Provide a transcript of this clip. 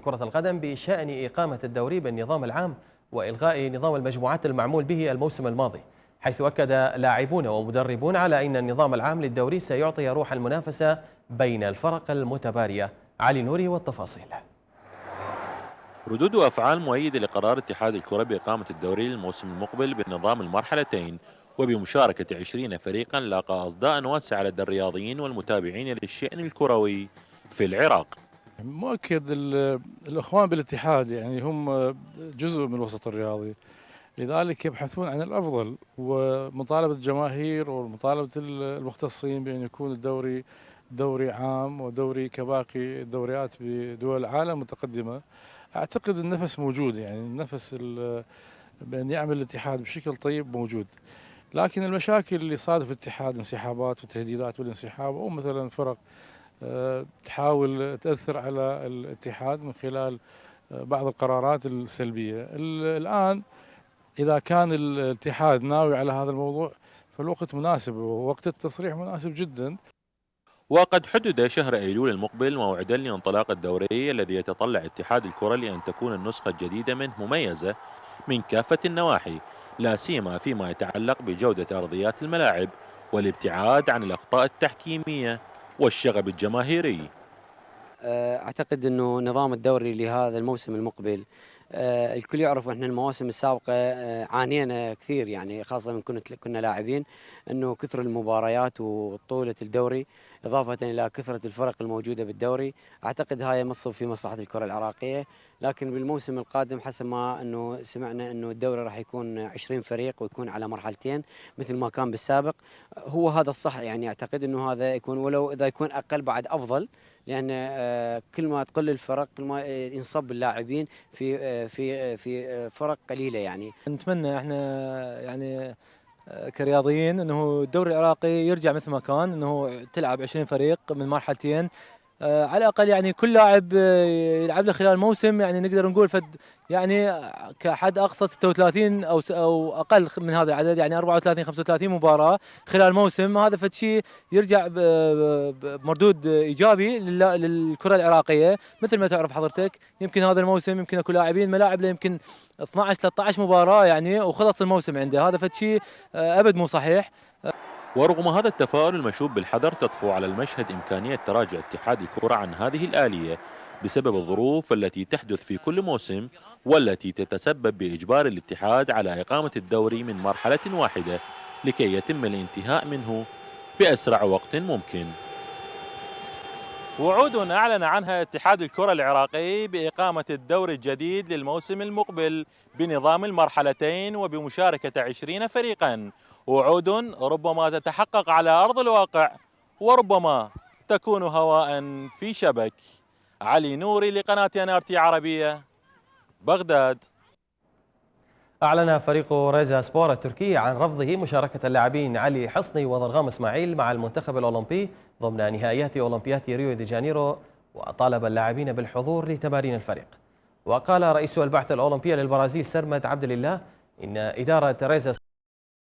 كرة القدم بشأن إقامة الدوري بالنظام العام وإلغاء نظام المجموعات المعمول به الموسم الماضي، حيث أكد لاعبون ومدربون على أن النظام العام للدوري سيعطي روح المنافسة بين الفرق المتبارية. علي نوري والتفاصيل. ردود وأفعال مؤيدة لقرار اتحاد الكرة بإقامة الدوري للموسم المقبل بنظام المرحلتين وبمشاركة 20 فريقا لاقى أصداء واسعة لدى الرياضيين والمتابعين للشأن الكروي في العراق. مؤكد الإخوان بالاتحاد يعني هم جزء من الوسط الرياضي، لذلك يبحثون عن الأفضل ومطالبة الجماهير ومطالبة المختصين بأن يكون الدوري دوري عام ودوري كباقي الدوريات بدول العالم المتقدمة. أعتقد النفس موجود، يعني النفس بأن يعمل الاتحاد بشكل طيب موجود، لكن المشاكل اللي صادف الاتحاد انسحابات وتهديدات والانسحاب أو مثلا فرق تحاول تأثر على الاتحاد من خلال بعض القرارات السلبية. الآن إذا كان الاتحاد ناوي على هذا الموضوع فالوقت مناسب ووقت التصريح مناسب جدا. وقد حدد شهر أيلول المقبل موعدا لانطلاق الدوري الذي يتطلع اتحاد الكرة لأن تكون النسخة الجديدة منه مميزة من كافة النواحي، لا سيما فيما يتعلق بجودة أرضيات الملاعب والابتعاد عن الأخطاء التحكيمية والشغب الجماهيري. أعتقد أنه نظام الدوري لهذا الموسم المقبل الكل يعرف احنا المواسم السابقه عانينا كثير، يعني خاصه من كنا لاعبين انه كثر المباريات وطوله الدوري اضافه الى كثره الفرق الموجوده بالدوري. اعتقد هاي مصب في مصلحه الكره العراقيه، لكن بالموسم القادم حسب ما انه سمعنا انه الدوري راح يكون 20 فريق ويكون على مرحلتين مثل ما كان بالسابق. هو هذا الصح، يعني اعتقد انه هذا يكون، ولو اذا يكون اقل بعد افضل، لان كل ما تقل الفرق كل ما ينصب اللاعبين في فرق قليله. يعني نتمنى احنا يعني كرياضيين انه الدوري العراقي يرجع مثل ما كان، انه تلعب 20 فريق من مرحلتين على الاقل، يعني كل لاعب يلعب له خلال الموسم، يعني نقدر نقول يعني كحد اقصى 36 او اقل من هذا العدد، يعني 34 35 مباراه خلال الموسم. هذا فد شيء يرجع بمردود ايجابي للكره العراقيه. مثل ما تعرف حضرتك يمكن هذا الموسم يمكن اكو لاعبين ملاعب له يمكن 12 13 مباراه يعني وخلص الموسم عنده، هذا فد شيء ابد مو صحيح. ورغم هذا التفاؤل المشوب بالحذر، تطفو على المشهد إمكانية تراجع اتحاد الكرة عن هذه الآلية بسبب الظروف التي تحدث في كل موسم والتي تتسبب بإجبار الاتحاد على إقامة الدوري من مرحلة واحدة لكي يتم الانتهاء منه بأسرع وقت ممكن. وعود أعلن عنها اتحاد الكرة العراقي بإقامة الدوري الجديد للموسم المقبل بنظام المرحلتين وبمشاركة 20 فريقا، وعود ربما تتحقق على أرض الواقع وربما تكون هواء في شبك. علي نوري لقناة NRT عربية، بغداد. أعلن فريق ريزا سبور التركي عن رفضه مشاركة اللاعبين علي حصني وضرغام إسماعيل مع المنتخب الأولمبي ضمن نهائيات أولمبياد ريو دي جانيرو، وطالب اللاعبين بالحضور لتمارين الفريق. وقال رئيس البعثة الأولمبية للبرازيل سرمد عبد الله إن إدارة ريزا